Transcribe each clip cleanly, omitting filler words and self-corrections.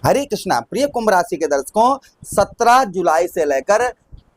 हरे कृष्णा। प्रिय कुंभ राशि के दर्शकों, 17 जुलाई से लेकर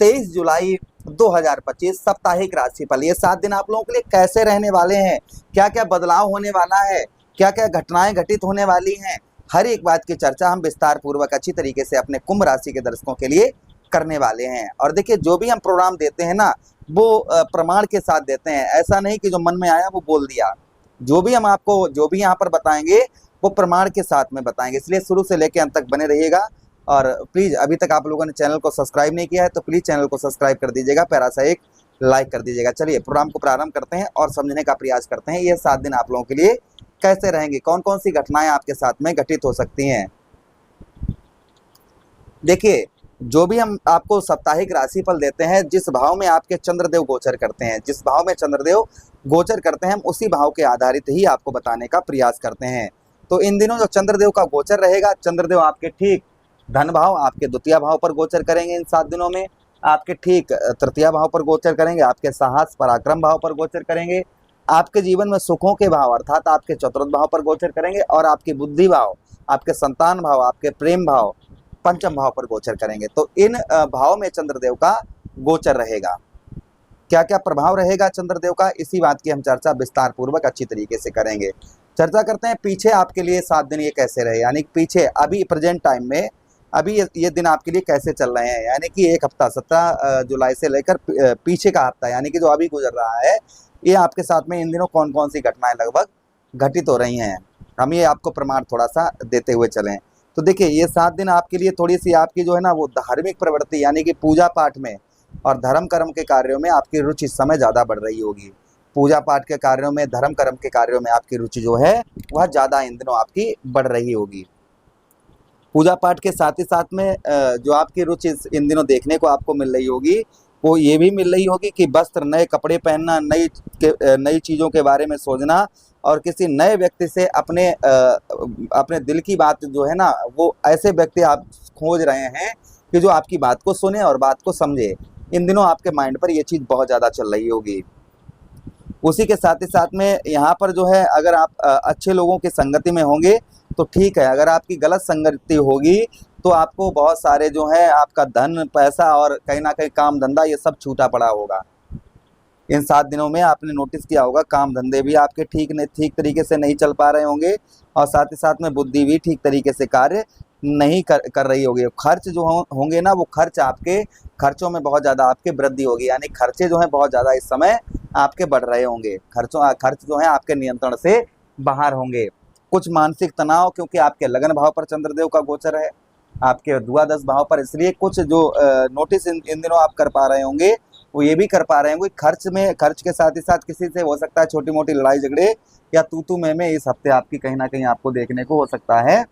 23 जुलाई 2025 साप्ताहिक राशिफल, ये 7 दिन आप लोगों के लिए कैसे रहने वाले हैं, क्या क्या बदलाव होने वाला है, क्या क्या घटनाएं घटित होने वाली हैं, हर एक बात की चर्चा हम विस्तार पूर्वक अच्छी तरीके से अपने कुंभ राशि के दर्शकों के लिए करने वाले हैं। और देखिए, जो भी हम प्रोग्राम देते हैं ना, वो प्रमाण के साथ देते हैं। ऐसा नहीं कि जो मन में आया वो बोल दिया। जो भी हम आपको जो भी यहाँ पर बताएंगे वो प्रमाण के साथ में बताएंगे, इसलिए शुरू से लेकर अंत तक बने रहिएगा। और प्लीज़, अभी तक आप लोगों ने चैनल को सब्सक्राइब नहीं किया है तो प्लीज़ चैनल को सब्सक्राइब कर दीजिएगा, प्यारा सा एक लाइक कर दीजिएगा। चलिए प्रोग्राम को प्रारंभ करते हैं और समझने का प्रयास करते हैं ये 7 दिन आप लोगों के लिए कैसे रहेंगे, कौन कौन सी घटनाएं आपके साथ में घटित हो सकती हैं। देखिए, जो भी हम आपको साप्ताहिक राशिफल देते हैं, जिस भाव में आपके चंद्रदेव गोचर करते हैं, जिस भाव में चंद्रदेव गोचर करते हैं, हम उसी भाव के आधारित ही आपको बताने का प्रयास करते हैं। तो इन दिनों जो चंद्रदेव का गोचर रहेगा, चंद्रदेव आपके ठीक धन भाव, आपके द्वितीय भाव पर गोचर करेंगे। इन 7 दिनों में आपके ठीक तृतीय भाव पर गोचर करेंगे, आपके साहस पराक्रम भाव पर गोचर करेंगे, आपके जीवन में सुखों के भाव अर्थात आपके चतुर्थ भाव पर गोचर करेंगे, और आपकी बुद्धि भाव, आपके संतान भाव, आपके प्रेम भाव, पंचम भाव पर गोचर करेंगे। तो इन भाव में चंद्रदेव का गोचर रहेगा। क्या क्या प्रभाव रहेगा चंद्रदेव का, इसी बात की हम चर्चा विस्तार पूर्वक अच्छी तरीके से करेंगे। चर्चा करते हैं पीछे आपके लिए 7 दिन ये कैसे रहे, यानी पीछे अभी प्रेजेंट टाइम में अभी ये दिन आपके लिए कैसे चल रहे हैं। यानी कि एक हफ्ता 17 जुलाई से लेकर पीछे का हफ्ता, यानी कि जो अभी गुजर रहा है, ये आपके साथ में इन दिनों कौन कौन सी घटनाएं लगभग घटित हो रही हैं, हम ये आपको प्रमाण थोड़ा सा देते हुए चलें। तो देखिए, ये 7 दिन आपके लिए थोड़ी सी आपकी जो है ना वो धार्मिक प्रवृत्ति यानी कि पूजा पाठ में और धर्म कर्म के कार्यों में आपकी रुचि इस समय ज़्यादा बढ़ रही होगी। पूजा पाठ के कार्यों में, धर्म कर्म के कार्यों में आपकी रुचि जो है वह ज़्यादा इन दिनों आपकी बढ़ रही होगी। पूजा पाठ के साथ ही साथ में जो आपकी रुचि इन दिनों देखने को आपको मिल रही होगी, वो ये भी मिल रही होगी कि वस्त्र, नए कपड़े पहनना, नई चीज़ों के बारे में सोचना, और किसी नए व्यक्ति से अपने दिल की बात जो है ना, वो ऐसे व्यक्ति आप खोज रहे हैं कि जो आपकी बात को सुने और बात को समझे। इन दिनों आपके माइंड पर ये चीज़ बहुत ज़्यादा चल रही होगी। उसी के साथ ही साथ में यहाँ पर जो है, अगर आप अच्छे लोगों की संगति में होंगे तो ठीक है, अगर आपकी गलत संगति होगी तो आपको बहुत सारे जो है आपका धन, पैसा और कहीं ना कहीं काम धंधा ये सब छूटा पड़ा होगा। इन 7 दिनों में आपने नोटिस किया होगा, काम धंधे भी आपके ठीक तरीके से नहीं चल पा रहे होंगे, और साथ ही साथ में बुद्धि भी ठीक तरीके से कार्य नहीं कर रही होगी। खर्च जो होंगे ना, वो खर्चों में बहुत ज़्यादा आपके वृद्धि होगी, यानी खर्चे जो हैं बहुत ज़्यादा इस समय आपके बढ़ रहे होंगे। खर्च जो है आपके नियंत्रण से बाहर होंगे। कुछ मानसिक तनाव, क्योंकि आपके लगन भाव पर चंद्रदेव का गोचर है, आपके द्वादश भाव पर, इसलिए कुछ जो नोटिस इन दिनों आप कर पा रहे होंगे, वो ये भी कर पा रहे होंगे खर्च के साथ ही साथ किसी से हो सकता है छोटी मोटी लड़ाई झगड़े या तू में इस हफ्ते आपकी कहीं ना कहीं आपको देखने को हो सकता है,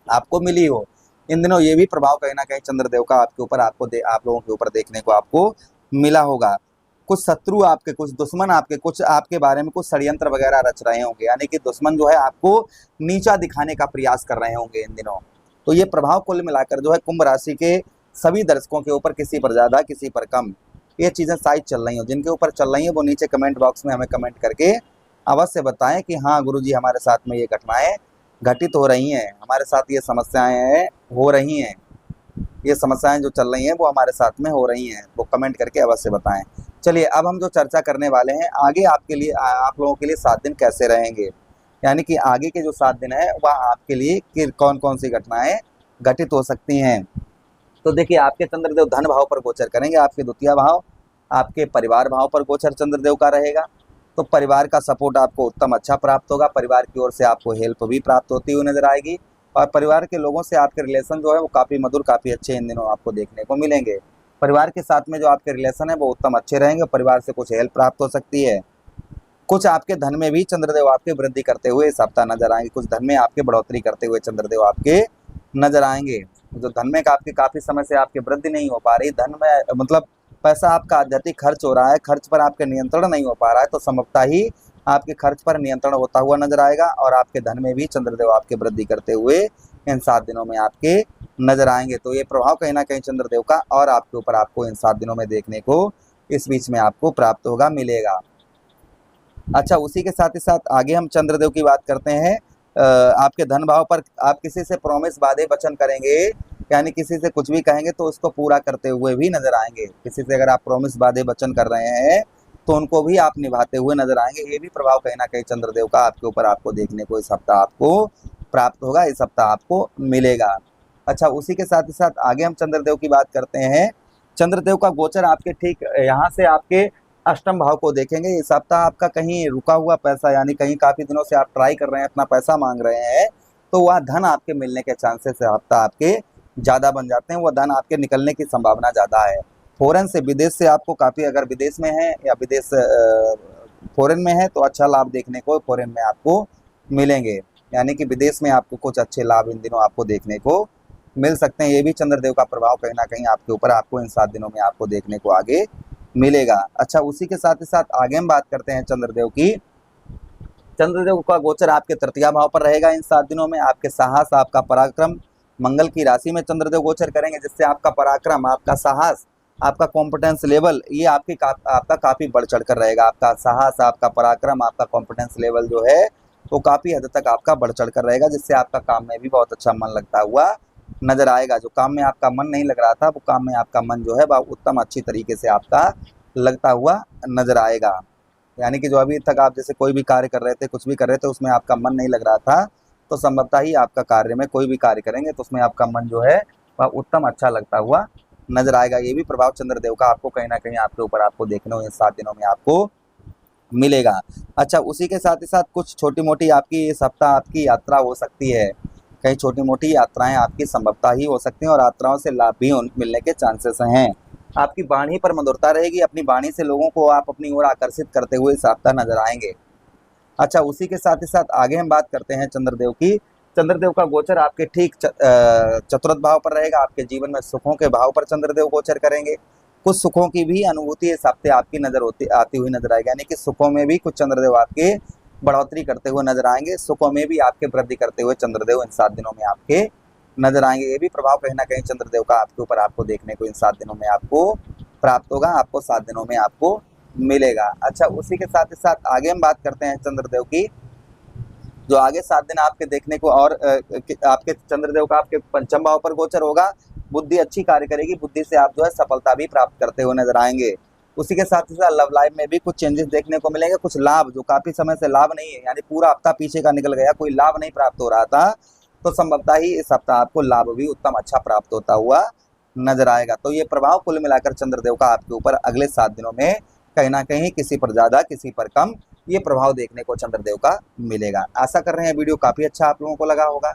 आपको मिली हो। इन दिनों ये भी प्रभाव कहीं ना कहीं चंद्रदेव का आपके ऊपर आप लोगों के ऊपर देखने को आपको मिला होगा। कुछ शत्रु आपके, कुछ दुश्मन आपके, कुछ आपके बारे में कुछ षड्यंत्र वगैरह रच रहे होंगे, यानी कि दुश्मन जो है आपको नीचा दिखाने का प्रयास कर रहे होंगे इन दिनों। तो ये प्रभाव कुल मिलाकर जो है कुंभ राशि के सभी दर्शकों के ऊपर किसी पर ज़्यादा किसी पर कम ये चीज़ें शायद चल रही हो। जिनके ऊपर चल रही हैं वो नीचे कमेंट बॉक्स में हमें कमेंट करके अवश्य बताएं कि हाँ गुरुजी, हमारे साथ में ये घटनाएं घटित हो रही हैं, हमारे साथ ये समस्याएं हो रही हैं, ये समस्याएं जो चल रही हैं वो हमारे साथ में हो रही हैं, वो कमेंट करके अवश्य बताएं। चलिए, अब हम जो चर्चा करने वाले हैं आगे आप लोगों के लिए 7 दिन कैसे रहेंगे, यानी कि आगे के जो 7 दिन है वह आपके लिए कौन कौन सी घटनाएं घटित हो सकती हैं। तो देखिए, आपके चंद्रदेव धन भाव पर गोचर करेंगे, आपके द्वितीय भाव, आपके परिवार भाव पर गोचर चंद्रदेव का रहेगा। तो परिवार का सपोर्ट आपको उत्तम अच्छा प्राप्त होगा, परिवार की ओर से आपको हेल्प भी प्राप्त होती हुई नजर आएगी, और परिवार के लोगों से आपके रिलेशन जो है वो काफ़ी मधुर, काफ़ी अच्छे इन दिनों आपको देखने को मिलेंगे। परिवार के साथ में जो आपके रिलेशन है वो उत्तम अच्छे रहेंगे, परिवार से कुछ हेल्प प्राप्त हो सकती है। कुछ आपके धन में भी चंद्रदेव आपके वृद्धि करते हुए इस हफ्ता नजर आएंगे, कुछ धन में आपके बढ़ोतरी करते हुए चंद्रदेव आपके नजर आएंगे। जो धन में आपके काफ़ी समय से आपकी वृद्धि नहीं हो पा रही, धन में मतलब पैसा आपका अत्यधिक खर्च हो रहा है, खर्च पर आपके नियंत्रण नहीं हो पा रहा है, तो संभवतः ही आपके खर्च पर नियंत्रण होता हुआ नजर आएगा, और आपके धन में भी चंद्रदेव आपके वृद्धि करते हुए इन 7 दिनों में आपके नजर आएंगे। तो ये प्रभाव कहीं ना कहीं चंद्रदेव का और आपके ऊपर आपको इन 7 दिनों में देखने को इस बीच में आपको प्राप्त होगा, मिलेगा। अच्छा, उसी के साथ ही साथ आगे हम चंद्रदेव की बात करते हैं आपके धन भाव पर आप किसी से प्रॉमिस वादे वचन करेंगे, यानी किसी से कुछ भी कहेंगे तो उसको पूरा करते हुए भी नजर आएंगे। किसी से अगर आप प्रॉमिस वादे वचन कर रहे हैं तो उनको भी आप निभाते हुए नजर आएंगे। ये भी प्रभाव कहीं ना कहीं चंद्रदेव का आपके ऊपर आपको देखने को इस हफ्ता आपको प्राप्त होगा, इस हफ्ता आपको मिलेगा। अच्छा, उसी के साथ ही साथ आगे हम चंद्रदेव की बात करते हैं। चंद्रदेव का गोचर आपके ठीक यहाँ से आपके अष्टम भाव को देखेंगे। इस हफ्ता आपका कहीं रुका हुआ पैसा, यानी कहीं काफी दिनों से आप ट्राई कर रहे हैं, अपना पैसा मांग रहे हैं, तो वह धन आपके मिलने के चांसेस हफ्ता आपके ज्यादा बन जाते हैं। वह धन आपके निकलने की संभावना ज्यादा है। फॉरेन से, विदेश से आपको काफी, अगर विदेश में है या विदेश फॉरेन में है तो अच्छा लाभ देखने को फॉरेन में आपको मिलेंगे, यानी कि विदेश में आपको कुछ अच्छे लाभ इन दिनों आपको देखने को मिल सकते हैं। ये भी चंद्रदेव का प्रभाव कहीं ना कहीं आपके ऊपर आपको इन 7 दिनों में आपको देखने को आगे मिलेगा। अच्छा, उसी के साथ ही साथ आगे हम बात करते हैं चंद्रदेव की। चंद्रदेव का गोचर आपके तृतीय भाव पर रहेगा इन 7 दिनों में। आपके साहस, आपका पराक्रम, मंगल की राशि में चंद्रदेव गोचर करेंगे, जिससे आपका पराक्रम, आपका साहस, आपका कॉम्पिटेंस लेवल ये आपका काफी बढ़ चढ़ कर रहेगा। आपका साहस, आपका पराक्रम, आपका कॉम्पिटेंस लेवल जो है वो काफी हद तक आपका बढ़ चढ़ कर रहेगा, जिससे आपका काम में भी बहुत अच्छा मन लगता हुआ नजर आएगा। जो काम में आपका मन नहीं लग रहा था वो काम में आपका मन जो है वह उत्तम अच्छी तरीके से आपका लगता हुआ नजर आएगा। यानी कि जो अभी तक आप जैसे कोई भी कार्य कर रहे थे, कुछ भी कर रहे थे, उसमें आपका मन नहीं लग रहा था, तो संभवतः ही आपका कार्य में कोई भी कार्य करेंगे तो उसमें आपका मन जो है वह उत्तम अच्छा लगता हुआ नजर आएगा। ये भी प्रभाव चंद्रदेव का आपको कहीं ना कहीं आपके ऊपर आपको देखने को इन 7 दिनों में आपको मिलेगा। अच्छा, उसी के साथ ही साथ कुछ छोटी मोटी आपकी इस हफ्ता आपकी यात्रा हो सकती है। कई छोटी मोटी यात्राएं आपकी संभवतः ही हो सकती हैं और यात्राओं से लाभ भी मिलने के चांसेस हैं। आपकी वाणी पर मधुरता रहेगी। अपनी वाणी से लोगों को आप अपनी ओर आकर्षित करते हुए इस हफ्ता नजर आएंगे। अच्छा, उसी के साथ ही साथ आगे हम बात करते हैं चंद्रदेव की। चंद्रदेव का गोचर आपके ठीक चतुर्थ भाव पर रहेगा। आपके जीवन में सुखों के भाव पर चंद्रदेव गोचर करेंगे। कुछ सुखों की भी अनुभूति इस हफ्ते आपकी आती हुई नजर आएगी, यानी कि सुखों में भी कुछ चंद्रदेव आपके बढ़ोतरी करते हुए नजर आएंगे। सुखों में भी आपके वृद्धि करते हुए चंद्रदेव इन 7 दिनों में आपके नजर आएंगे। ये भी प्रभाव कहीं ना कहीं चंद्रदेव का आपके ऊपर आपको देखने को इन 7 दिनों में आपको प्राप्त होगा, आपको 7 दिनों में आपको मिलेगा। अच्छा, उसी के साथ ही साथ आगे हम बात करते हैं चंद्रदेव की। जो आगे 7 दिन आपके देखने को और आपके चंद्रदेव का आपके पंचम भाव पर गोचर होगा। बुद्धि अच्छी कार्य करेगी, बुद्धि से आप जो है सफलता भी प्राप्त करते हुए नजर आएंगे। उसी के साथ ही साथ लव लाइफ में भी कुछ चेंजेस देखने को मिलेंगे। कुछ लाभ जो काफी समय से लाभ नहीं है, यानी पूरा हफ्ता पीछे का निकल गया, कोई लाभ नहीं प्राप्त हो रहा था, तो संभवतः ही इस हफ्ता आपको लाभ भी उत्तम अच्छा प्राप्त होता हुआ नजर आएगा। तो ये प्रभाव कुल मिलाकर चंद्रदेव का आपके ऊपर अगले 7 दिनों में कहीं ना कहीं किसी पर ज्यादा किसी पर कम ये प्रभाव देखने को चंद्रदेव का मिलेगा। आशा कर रहे हैं वीडियो काफी अच्छा आप लोगों को लगा होगा।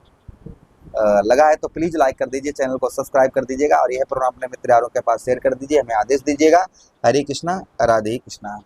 लगा है तो प्लीज लाइक कर दीजिए, चैनल को सब्सक्राइब कर दीजिएगा और यह प्रोग्राम अपने मित्र यारों के पास शेयर कर दीजिए, हमें आदेश दीजिएगा। हरे कृष्णा, राधे कृष्णा।